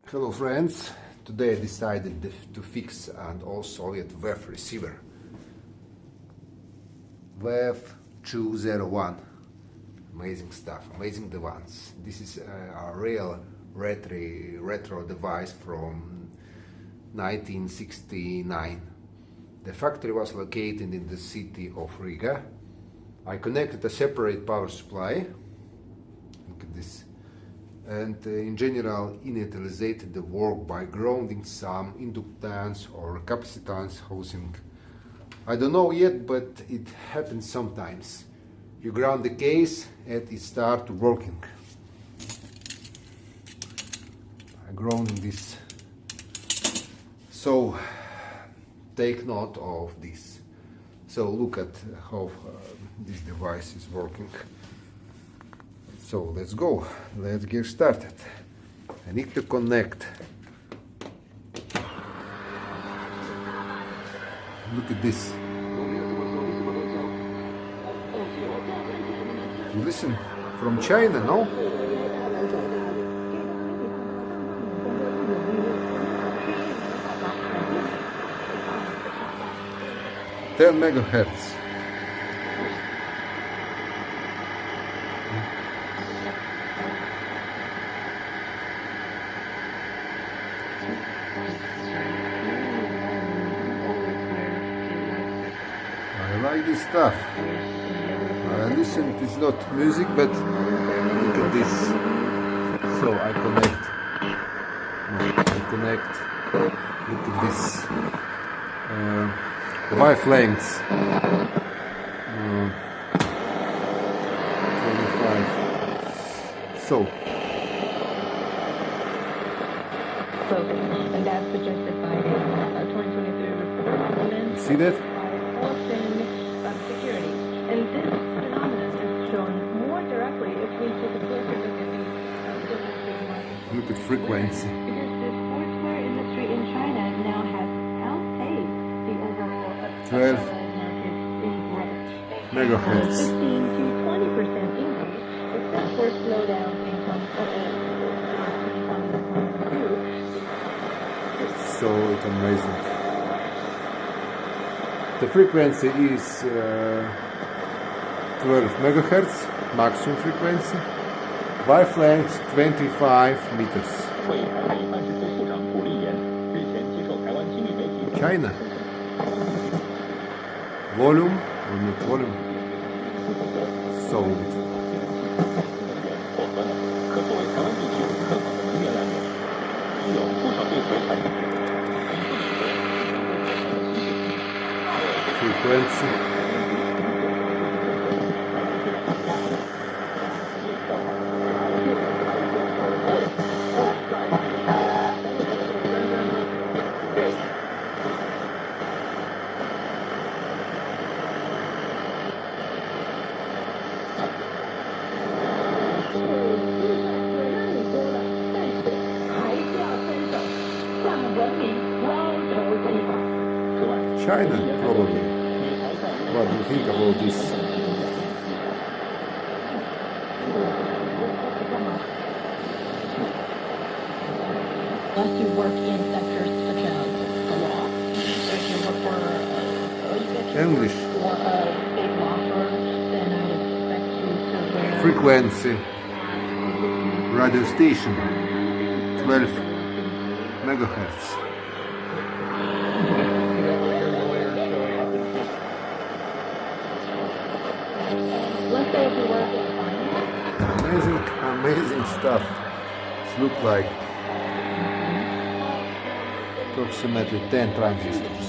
Hello friends, today I decided to fix an old Soviet VEF receiver. VEF 201. Amazing stuff, amazing device. This is a real retro device from 1969. The factory was located in the city of Riga. I connected a separate power supply. Look at this. And in general initialized the work by grounding some inductance or capacitance housing. I don't know yet, but it happens sometimes. You ground the case and it starts working. I grounding this. So take note of this. So look at how this device is working. So let's go, let's get started. I need to connect. Look at this. Listen, from China, no? Ten megahertz. I like this stuff. I listen, it's not music, but look at this. So I connect. Look at this. Wavelengths. 25. So. And that's suggested by a 2023 report. See that? Security. And this phenomenon is shown more directly if we take a closer look at the different big markets. Look at frequency. Because the sportswear industry in China now has outpaced the overall 12 market in growth. megahertz. 15 to 20% increase, except for slowdowns in So it's amazing. The frequency is 12 megahertz, maximum frequency. Wavelength 25 meters. China. Volume, or not volume, sound. Frequency. China, probably. What do you think about this? Unless you work in sectors such as the law, so if you work for English. For a big law firm, then I would expect you to wear Frequency. Radio station. 12 megahertz. Let's say if you work in finance. Amazing stuff. It looks like approximately 10 transistors.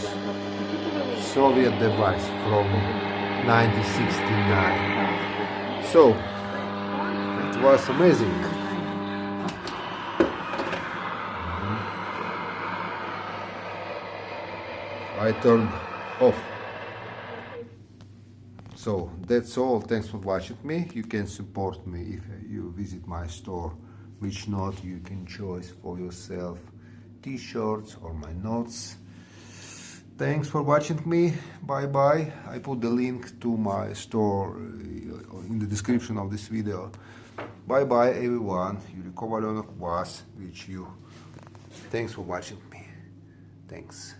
Soviet device from 1969. So it was amazing. I turned off. So that's all. Thanks for watching me. You can support me if you visit my store, which note you can choose for yourself, t-shirts or my notes. Thanks for watching me. Bye bye. I put the link to my store in the description of this video. Bye bye everyone. Юрій Ковальонок вас вічую. Thanks for watching me. Thanks.